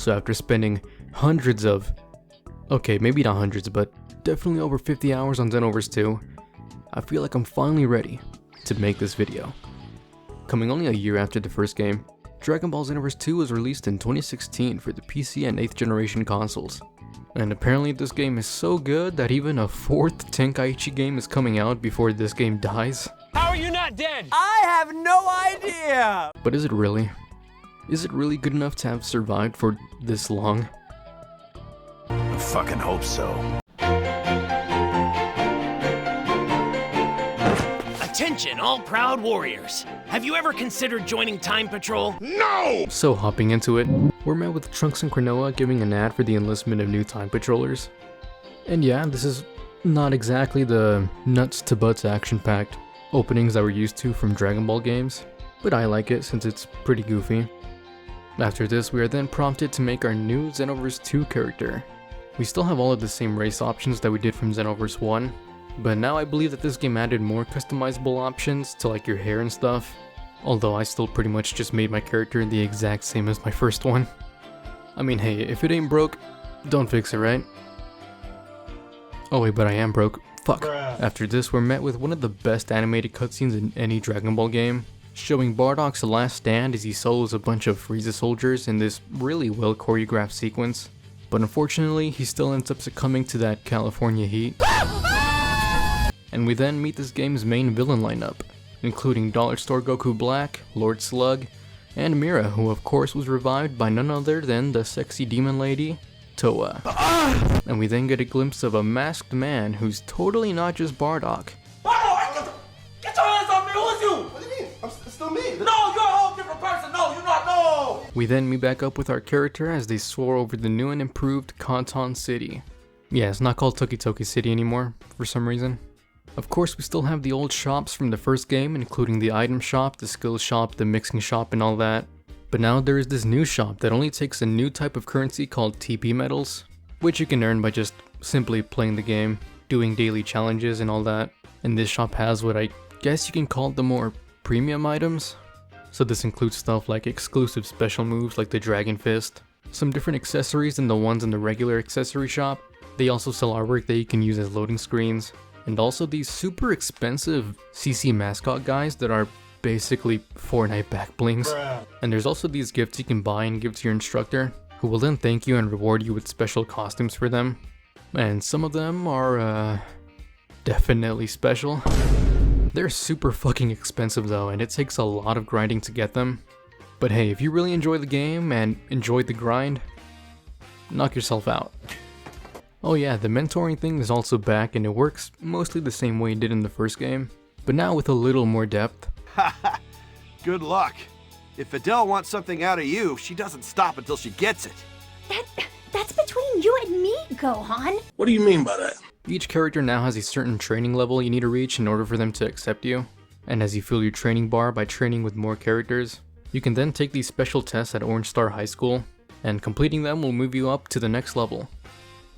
So after spending hundreds of, okay, maybe not hundreds, but definitely over 50 hours on Xenoverse 2, I feel like I'm finally ready to make this video. Coming only a year after the first game, Dragon Ball Xenoverse 2 was released in 2016 for the PC and 8th generation consoles. And apparently this game is so good that even a 4th Tenkaichi game is coming out before this game dies. How are you not dead? I have no idea! But is it really? Is it really good enough to have survived for this long? I fucking hope so. Attention, all proud warriors. Have you ever considered joining Time Patrol? No! So hopping into it, we're met with Trunks and Cronoa giving an ad for the enlistment of new Time Patrollers. And yeah, this is not exactly the nuts to butts action-packed openings that we're used to from Dragon Ball games, but I like it since it's pretty goofy. After this, we are then prompted to make our new Xenoverse 2 character. We still have all of the same race options that we did from Xenoverse 1, but now I believe that this game added more customizable options to like your hair and stuff, although I still pretty much just made my character the exact same as my first one. I mean, hey, if it ain't broke, don't fix it, right? Oh wait, but I am broke. Fuck. Bruh. After this, we're met with one of the best animated cutscenes in any Dragon Ball game, showing Bardock's last stand as he solos a bunch of Frieza soldiers in this really well choreographed sequence. But unfortunately, he still ends up succumbing to that California heat. And we then meet this game's main villain lineup, including Dollar Store Goku Black, Lord Slug, and Mira, who of course was revived by none other than the sexy demon lady, Toa. And we then get a glimpse of a masked man who's totally not just Bardock. Get your hands off me! Who is you? What do you mean? It's still me. No, you're a whole different person. No, you're not. No! We then meet back up with our character as they soar over the new and improved Kanton City. Yeah, it's not called Toki Toki City anymore, for some reason. Of course, we still have the old shops from the first game, including the item shop, the skill shop, the mixing shop, and all that. But now there is this new shop that only takes a new type of currency called TP medals, which you can earn by just simply playing the game, doing daily challenges and all that. And this shop has what I guess you can call the more premium items. So this includes stuff like exclusive special moves like the Dragon Fist, some different accessories than the ones in the regular accessory shop. They also sell artwork that you can use as loading screens, and also these super expensive CC mascot guys that are basically Fortnite back blings. Bruh. And there's also these gifts you can buy and give to your instructor, who will then thank you and reward you with special costumes for them. And some of them are, definitely special. They're super fucking expensive though, and it takes a lot of grinding to get them. But hey, if you really enjoy the game and enjoy the grind, knock yourself out. Oh yeah, the mentoring thing is also back and it works mostly the same way it did in the first game, but now with a little more depth. Haha. Good luck. If Adele wants something out of you, she doesn't stop until she gets it. That's between you and me, Gohan. What do you mean by that? Each character now has a certain training level you need to reach in order for them to accept you, and as you fill your training bar by training with more characters, you can then take these special tests at Orange Star High School, and completing them will move you up to the next level.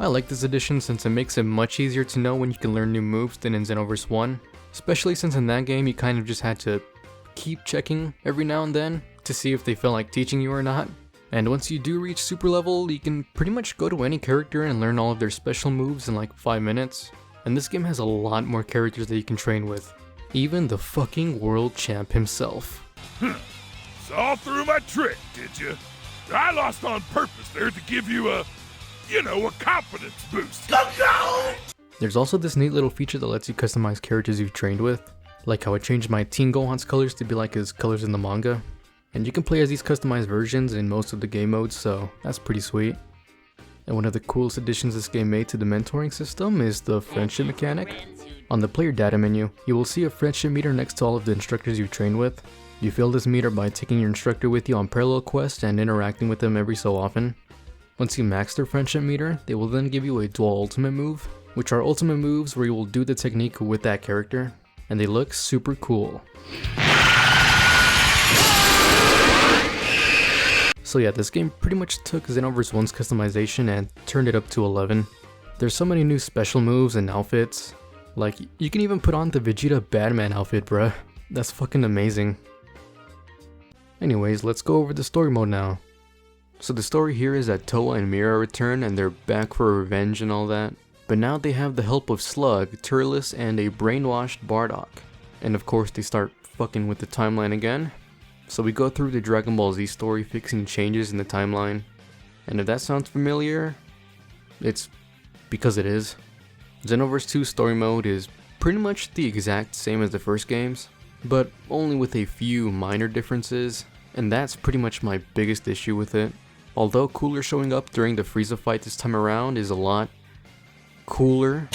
I like this addition since it makes it much easier to know when you can learn new moves than in Xenoverse 1, especially since in that game you kind of just had to keep checking every now and then to see if they felt like teaching you or not. And once you do reach super level, you can pretty much go to any character and learn all of their special moves in like 5 minutes. And this game has a lot more characters that you can train with. Even the fucking world champ himself. Saw through my trick, did you? I lost on purpose there to give you a confidence boost. There's also this neat little feature that lets you customize characters you've trained with, like how I changed my Teen Gohan's colors to be like his colors in the manga. And you can play as these customized versions in most of the game modes, so that's pretty sweet. And one of the coolest additions this game made to the mentoring system is the friendship mechanic. On the player data menu, you will see a friendship meter next to all of the instructors you've trained with. You fill this meter by taking your instructor with you on parallel quests and interacting with them every so often. Once you max their friendship meter, they will then give you a dual ultimate move, which are ultimate moves where you will do the technique with that character, and they look super cool. So yeah, this game pretty much took Xenoverse 1's customization and turned it up to 11. There's so many new special moves and outfits. Like, you can even put on the Vegeta Batman outfit, bruh. That's fucking amazing. Anyways, let's go over the story mode now. So the story here is that Towa and Mira return and they're back for revenge and all that. But now they have the help of Slug, Turles, and a brainwashed Bardock. And of course they start fucking with the timeline again. So we go through the Dragon Ball Z story fixing changes in the timeline. And if that sounds familiar, it's because it is. Xenoverse 2 story mode is pretty much the exact same as the first games, but only with a few minor differences, and that's pretty much my biggest issue with it. Although Cooler showing up during the Frieza fight this time around is a lot cooler,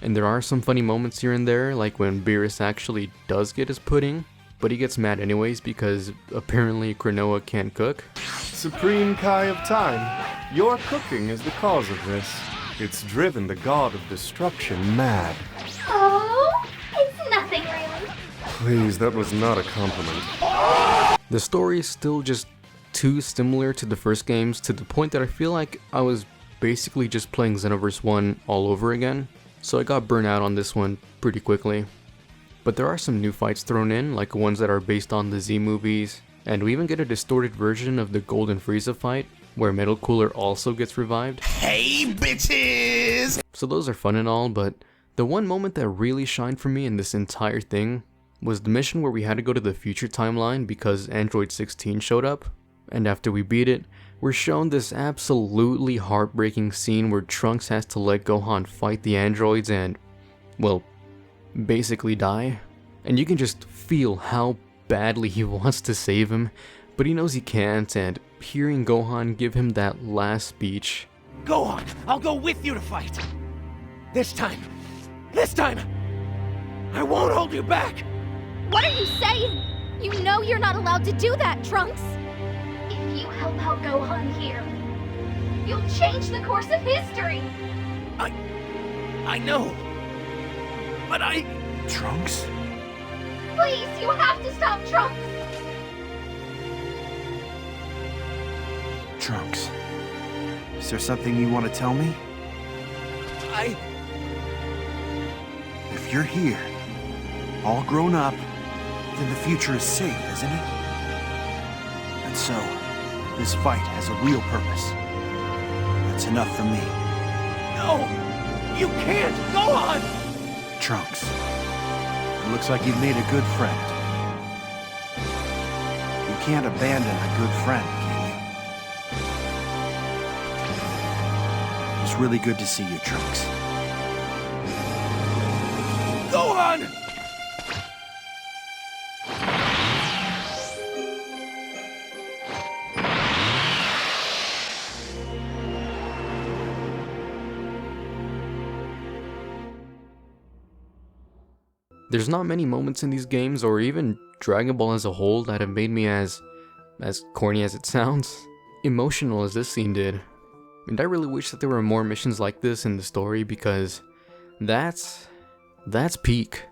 and there are some funny moments here and there, like when Beerus actually does get his pudding, but he gets mad anyways because apparently Krenoa can't cook. Supreme Kai of Time, your cooking is the cause of this. It's driven the god of destruction mad. Oh, it's nothing really. Please, that was not a compliment. The story is still just too similar to the first games to the point that I feel like I was basically just playing Xenoverse 1 all over again, so I got burnt out on this one pretty quickly. But there are some new fights thrown in, like ones that are based on the Z movies, and we even get a distorted version of the Golden Frieza fight, where Metal Cooler also gets revived. Hey, bitches! So those are fun and all, but the one moment that really shined for me in this entire thing was the mission where we had to go to the future timeline because Android 16 showed up, and after we beat it, we're shown this absolutely heartbreaking scene where Trunks has to let Gohan fight the androids and, well, basically die. And you can just feel how badly he wants to save him, but he knows he can't, and hearing Gohan give him that last speech. Gohan, I'll go with you to fight. This time, I won't hold you back. What are you saying? You know you're not allowed to do that, Trunks. If you help out Gohan here, you'll change the course of history. I know, but Trunks? Please, you have to stop Trunks. Trunks. Is there something you want to tell me? If you're here, all grown up, then the future is safe, isn't it? And so, this fight has a real purpose. That's enough for me. No, you can't. Gohan! Trunks, it looks like you've made a good friend. You can't abandon a good friend, can you? It's really good to see you, Trunks. Gohan! There's not many moments in these games, or even Dragon Ball as a whole, that have made me as corny as it sounds, emotional as this scene did. And I really wish that there were more missions like this in the story, because that's peak.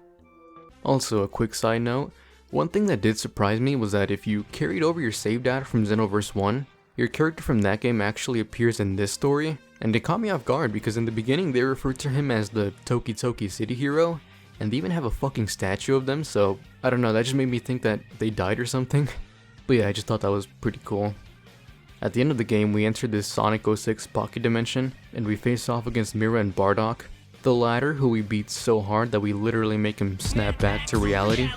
Also, a quick side note, one thing that did surprise me was that if you carried over your save data from Xenoverse 1, your character from that game actually appears in this story, and it caught me off guard because in the beginning they referred to him as the Toki Toki City hero, and they even have a fucking statue of them, so I don't know, that just made me think that they died or something. But yeah, I just thought that was pretty cool. At the end of the game, we enter this Sonic 06 pocket dimension, and we face off against Mira and Bardock, the latter who we beat so hard that we literally make him snap back to reality.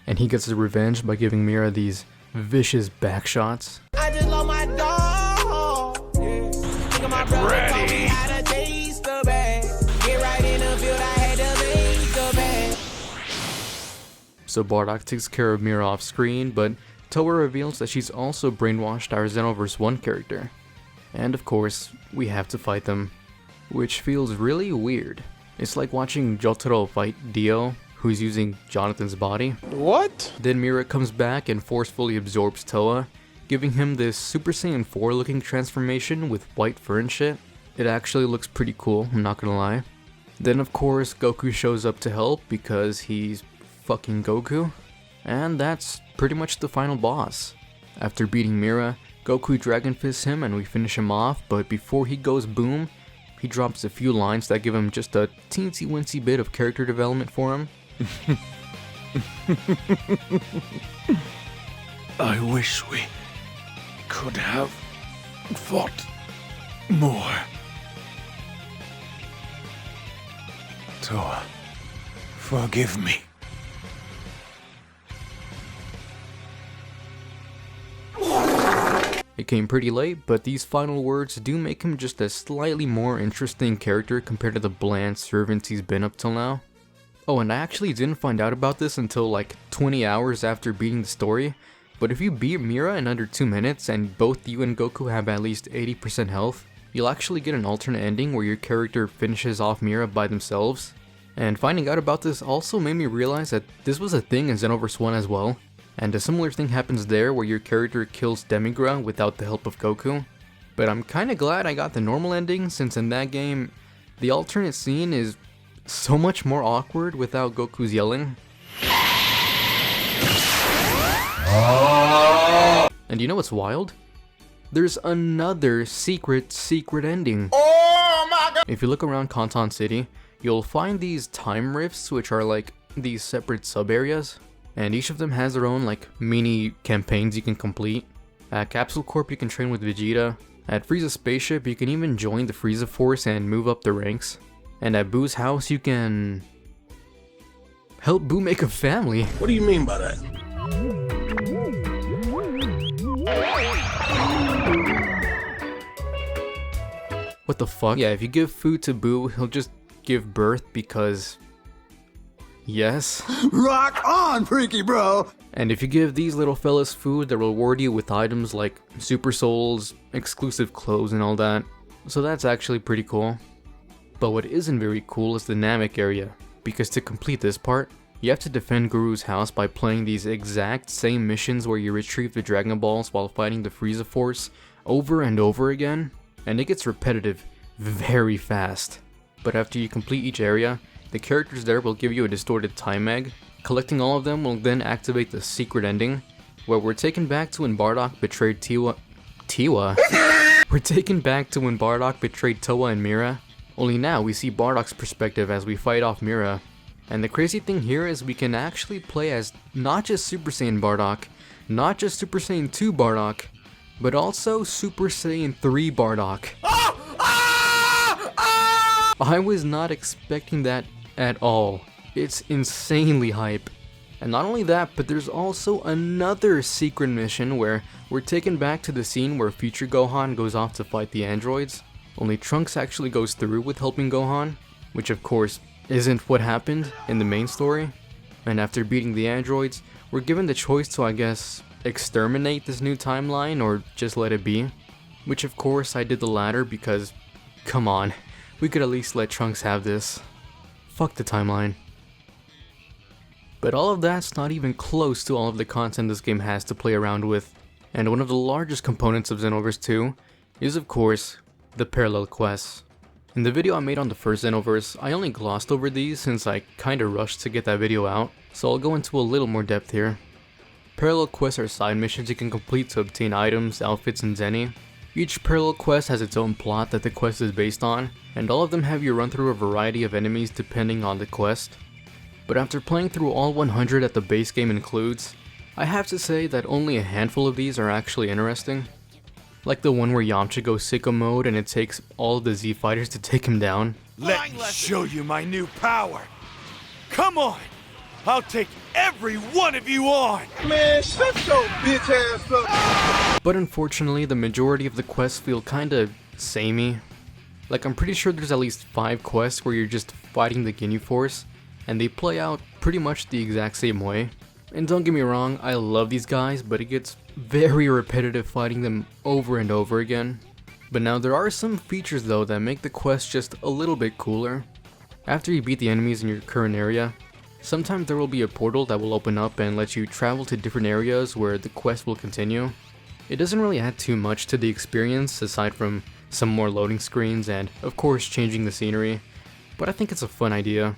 And he gets his revenge by giving Mira these vicious back shots. I just love my dog. Yeah. Think of my brother taught me how to taste the bag. Get right in the field, I had to make the bag. So Bardock takes care of Mira off screen, but Towa reveals that she's also brainwashed our Xenoverse 1 character. And of course, we have to fight them, which feels really weird. It's like watching Jotaro fight Dio, who's using Jonathan's body. What? Then Mira comes back and forcefully absorbs Towa, giving him this Super Saiyan 4 looking transformation with white fur and shit. It actually looks pretty cool, I'm not gonna lie. Then of course Goku shows up to help because he's fucking Goku. And that's pretty much the final boss. After beating Mira, Goku Dragon Fists him and we finish him off, but before he goes boom, he drops a few lines that give him just a teensy weensy bit of character development for him. I wish we could have fought more. Toa, forgive me. It came pretty late, but these final words do make him just a slightly more interesting character compared to the bland servants he's been up till now. Oh, and I actually didn't find out about this until like 20 hours after beating the story, but if you beat Mira in under 2 minutes and both you and Goku have at least 80% health, you'll actually get an alternate ending where your character finishes off Mira by themselves. And finding out about this also made me realize that this was a thing in Xenoverse 1 as well. And a similar thing happens there where your character kills Demigra without the help of Goku. But I'm kinda glad I got the normal ending, since in that game, the alternate scene is so much more awkward without Goku's yelling. And you know what's wild? There's another secret ending. Oh my god! If you look around Kanton City, you'll find these time rifts, which are like these separate sub-areas. And each of them has their own like mini campaigns you can complete. At Capsule Corp you can train with Vegeta. At Frieza's spaceship you can even join the Frieza Force and move up the ranks. And at Boo's house you can help Boo make a family. What do you mean by that? What the fuck? Yeah, if you give food to Boo, he'll just give birth because... yes. Rock on, freaky bro! And if you give these little fellas food, they'll reward you with items like Super Souls, exclusive clothes and all that. So that's actually pretty cool. But what isn't very cool is the Namek area, because to complete this part, you have to defend Guru's house by playing these exact same missions where you retrieve the Dragon Balls while fighting the Frieza Force over and over again, and it gets repetitive very fast. But after you complete each area, the characters there will give you a distorted time egg. Collecting all of them will then activate the secret ending, where we're taken back to when Bardock betrayed Tiwa? We're taken back to when Bardock betrayed Toa and Mira, only now we see Bardock's perspective as we fight off Mira. And the crazy thing here is we can actually play as not just Super Saiyan Bardock, not just Super Saiyan 2 Bardock, but also Super Saiyan 3 Bardock. I was not expecting that at all. It's insanely hype. And not only that, but there's also another secret mission where we're taken back to the scene where future Gohan goes off to fight the androids. Only Trunks actually goes through with helping Gohan, which of course isn't what happened in the main story. And after beating the androids, we're given the choice to, I guess, exterminate this new timeline or just let it be. Which of course I did the latter because, come on, we could at least let Trunks have this. Fuck the timeline. But all of that's not even close to all of the content this game has to play around with. And one of the largest components of Xenoverse 2 is of course the parallel quests. In the video I made on the first Xenoverse, I only glossed over these since I kinda rushed to get that video out, so I'll go into a little more depth here. Parallel quests are side missions you can complete to obtain items, outfits, and Zeni. Each parallel quest has its own plot that the quest is based on, and all of them have you run through a variety of enemies depending on the quest. But after playing through all 100 that the base game includes, I have to say that only a handful of these are actually interesting. Like the one where Yamcha goes sicko mode and it takes all of the Z fighters to take him down. Let me show you my new power. Come on, I'll take every one of you on. Man, shut your bitch ass up. But unfortunately, the majority of the quests feel kinda samey. Like I'm pretty sure there's at least 5 quests where you're just fighting the Ginyu Force, and they play out pretty much the exact same way. And don't get me wrong, I love these guys, but it gets very repetitive fighting them over and over again. But now there are some features though that make the quest just a little bit cooler. After you beat the enemies in your current area, sometimes there will be a portal that will open up and let you travel to different areas where the quest will continue. It doesn't really add too much to the experience aside from some more loading screens and of course changing the scenery, but I think it's a fun idea.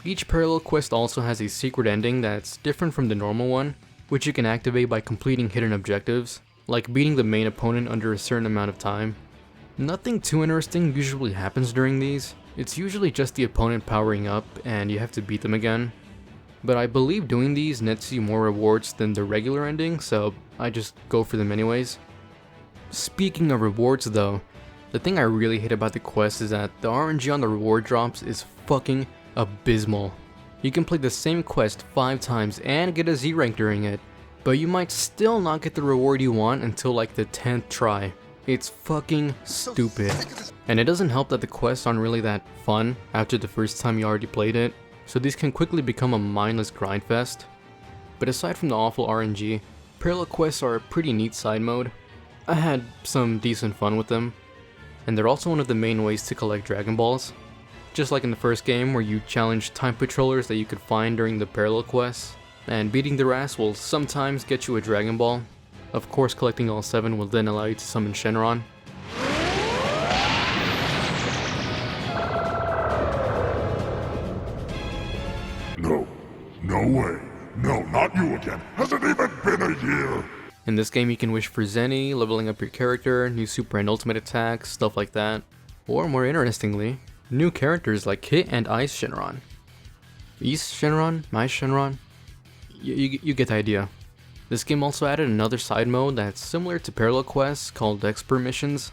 Each parallel quest also has a secret ending that's different from the normal one, which you can activate by completing hidden objectives, like beating the main opponent under a certain amount of time. Nothing too interesting usually happens during these, it's usually just the opponent powering up and you have to beat them again. But I believe doing these nets you more rewards than the regular ending, so I just go for them anyways. Speaking of rewards though, the thing I really hate about the quest is that the RNG on the reward drops is fucking abysmal. You can play the same quest 5 times and get a Z rank during it, but you might still not get the reward you want until like the 10th try. It's fucking stupid. And it doesn't help that the quests aren't really that fun after the first time you already played it, so these can quickly become a mindless grind fest. But aside from the awful RNG, parallel quests are a pretty neat side mode. I had some decent fun with them, and they're also one of the main ways to collect Dragon Balls. Just like in the first game where you challenge time patrollers that you could find during the parallel quests, and beating their ass will sometimes get you a Dragon Ball. Of course, collecting all 7 will then allow you to summon Shenron. No. No way. No, not you again. Hasn't even been a year. In this game you can wish for Zenny, leveling up your character, new super and ultimate attacks, stuff like that. Or more interestingly, new characters like Hit and Ice Shenron. East Shenron? Ice Shenron? You get the idea. This game also added another side mode that's similar to parallel quests called Expert Missions.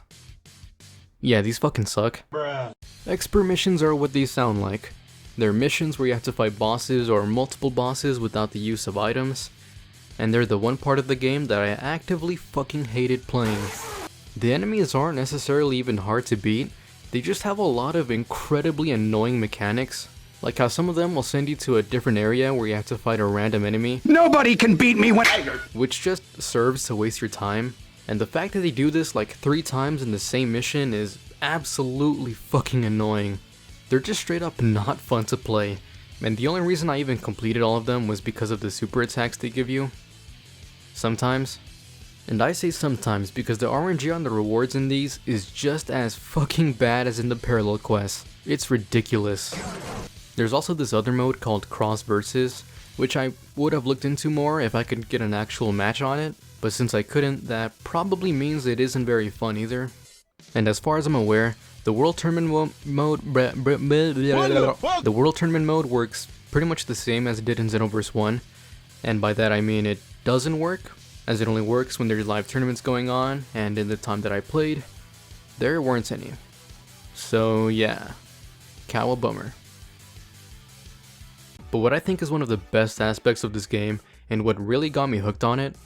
Yeah, these fucking suck. Bruh. Expert Missions are what these sound like. They're missions where you have to fight bosses or multiple bosses without the use of items. And they're the one part of the game that I actively fucking hated playing. The enemies aren't necessarily even hard to beat, they just have a lot of incredibly annoying mechanics. Like how some of them will send you to a different area where you have to fight a random enemy. Nobody can beat me when Which just serves to waste your time. And the fact that they do this like 3 times in the same mission is absolutely fucking annoying. They're just straight up not fun to play. And the only reason I even completed all of them was because of the super attacks they give you. Sometimes. And I say sometimes because the RNG on the rewards in these is just as fucking bad as in the parallel quests. It's ridiculous. There's also this other mode called Cross Versus, which I would have looked into more if I could get an actual match on it, but since I couldn't, that probably means it isn't very fun either. And as far as I'm aware, the World Tournament mode works pretty much the same as it did in Xenoverse 1, and by that I mean it doesn't work, as it only works when there's live tournaments going on, and in the time that I played, there weren't any. So yeah, cow a bummer. But what I think is one of the best aspects of this game, and what really got me hooked on it,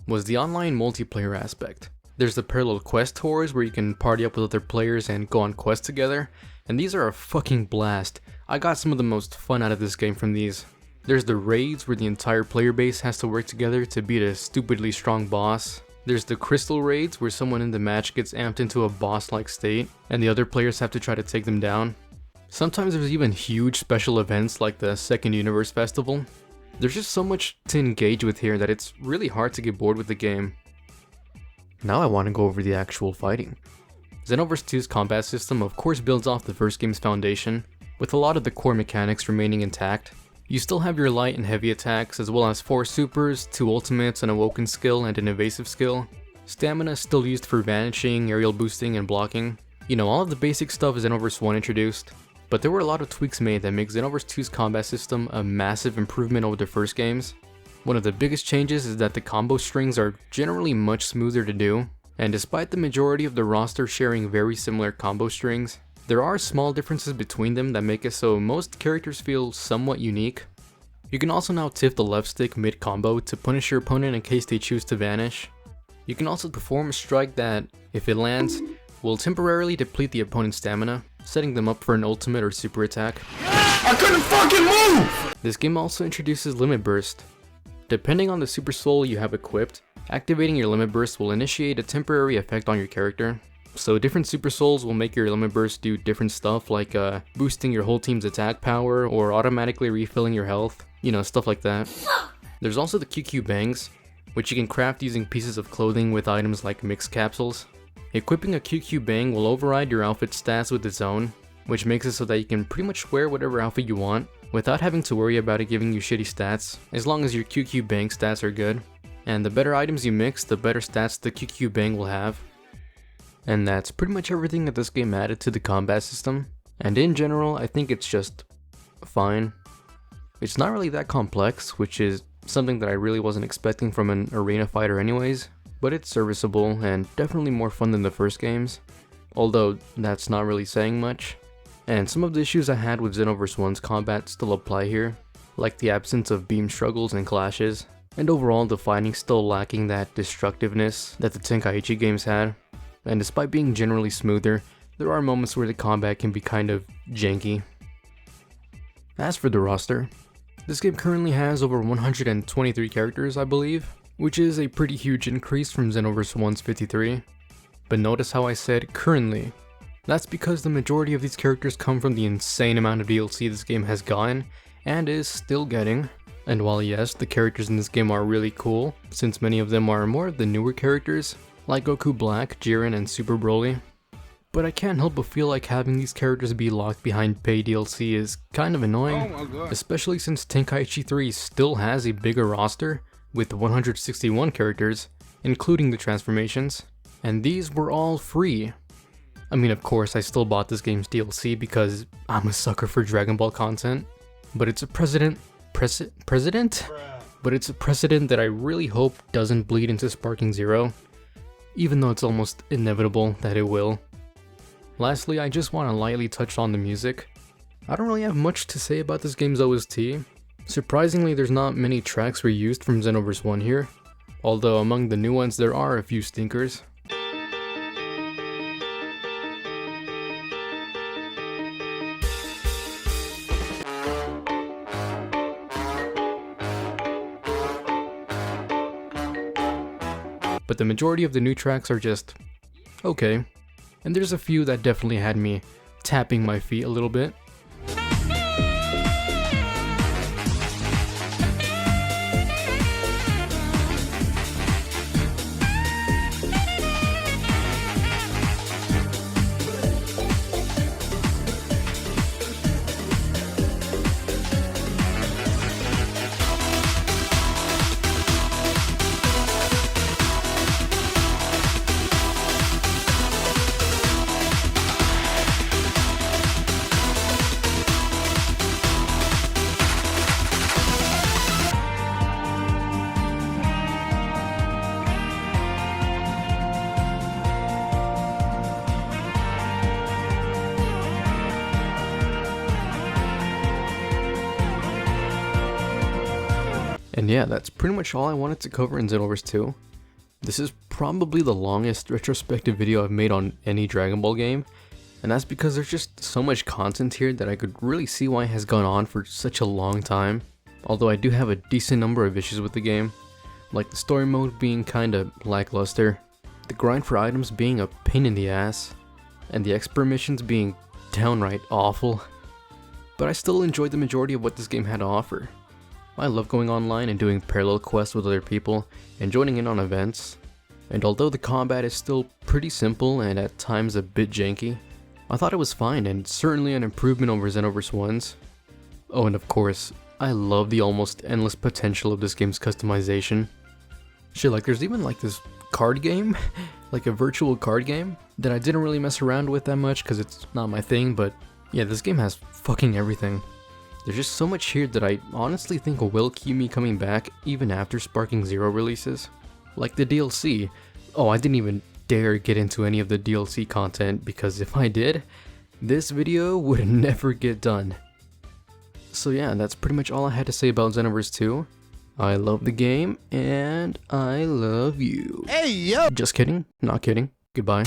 was the online multiplayer aspect. There's the parallel quest tours where you can party up with other players and go on quests together, and these are a fucking blast. I got some of the most fun out of this game from these. There's the raids where the entire player base has to work together to beat a stupidly strong boss. There's the crystal raids where someone in the match gets amped into a boss-like state, and the other players have to try to take them down. Sometimes there's even huge special events like the Second Universe Festival. There's just so much to engage with here that it's really hard to get bored with the game. Now I want to go over the actual fighting. Xenoverse 2's combat system of course builds off the first game's foundation, with a lot of the core mechanics remaining intact. You still have your light and heavy attacks, as well as 4 supers, 2 ultimates, an awoken skill, and an evasive skill. Stamina is still used for vanishing, aerial boosting, and blocking. You know, all of the basic stuff Xenoverse 1 introduced. But there were a lot of tweaks made that make Xenoverse 2's combat system a massive improvement over the first games. One of the biggest changes is that the combo strings are generally much smoother to do, and despite the majority of the roster sharing very similar combo strings, there are small differences between them that make it so most characters feel somewhat unique. You can also now tilt the left stick mid-combo to punish your opponent in case they choose to vanish. You can also perform a strike that, if it lands, will temporarily deplete the opponent's stamina, setting them up for an ultimate or super attack. I couldn't fucking move! This game also introduces Limit Burst. Depending on the Super Soul you have equipped, activating your Limit Burst will initiate a temporary effect on your character. So different Super Souls will make your Limit Burst do different stuff like boosting your whole team's attack power or automatically refilling your health, you know, stuff like that. There's also the QQ Bangs, which you can craft using pieces of clothing with items like mixed capsules. Equipping a QQ Bang will override your outfit stats with its own, which makes it so that you can pretty much wear whatever outfit you want, without having to worry about it giving you shitty stats, as long as your QQ Bang stats are good. And the better items you mix, the better stats the QQ Bang will have. And that's pretty much everything that this game added to the combat system, and in general, I think it's just fine. It's not really that complex, which is something that I really wasn't expecting from an arena fighter anyways, but it's serviceable and definitely more fun than the first games, although that's not really saying much. And some of the issues I had with Xenoverse 1's combat still apply here, like the absence of beam struggles and clashes, and overall the fighting still lacking that destructiveness that the Tenkaichi games had. And despite being generally smoother, there are moments where the combat can be kind of janky. As for the roster, this game currently has over 123 characters, I believe, which is a pretty huge increase from Xenoverse 1's 53. But notice how I said currently. That's because the majority of these characters come from the insane amount of DLC this game has gotten, and is still getting. And while yes, the characters in this game are really cool, since many of them are more of the newer characters, like Goku Black, Jiren, and Super Broly, but I can't help but feel like having these characters be locked behind paid DLC is kind of annoying, especially since Tenkaichi 3 still has a bigger roster, with 161 characters, including the transformations, and these were all free. I mean, of course, I still bought this game's DLC because I'm a sucker for Dragon Ball content, but it's a precedent that I really hope doesn't bleed into Sparking Zero, even though it's almost inevitable that it will. Lastly, I just want to lightly touch on the music. I don't really have much to say about this game's OST. Surprisingly, there's not many tracks reused from Xenoverse 1 here, although among the new ones there are a few stinkers. But the majority of the new tracks are just okay, and there's a few that definitely had me tapping my feet a little bit. And yeah, that's pretty much all I wanted to cover in Xenoverse 2. This is probably the longest retrospective video I've made on any Dragon Ball game, and that's because there's just so much content here that I could really see why it has gone on for such a long time. Although I do have a decent number of issues with the game, like the story mode being kinda lackluster, the grind for items being a pain in the ass, and the expert missions being downright awful. But I still enjoyed the majority of what this game had to offer. I love going online and doing parallel quests with other people and joining in on events. And although the combat is still pretty simple and at times a bit janky, I thought it was fine and certainly an improvement over Xenoverse 1's. Oh, and of course, I love the almost endless potential of this game's customization. Shit, like there's even like this card game, like a virtual card game, that I didn't really mess around with that much because it's not my thing, but yeah, this game has fucking everything. There's just so much here that I honestly think will keep me coming back even after Sparking Zero releases. Like the DLC. Oh, I didn't even dare get into any of the DLC content because if I did, this video would never get done. So yeah, that's pretty much all I had to say about Xenoverse 2. I love the game, and I love you. Hey, yo! Just kidding, not kidding. Goodbye.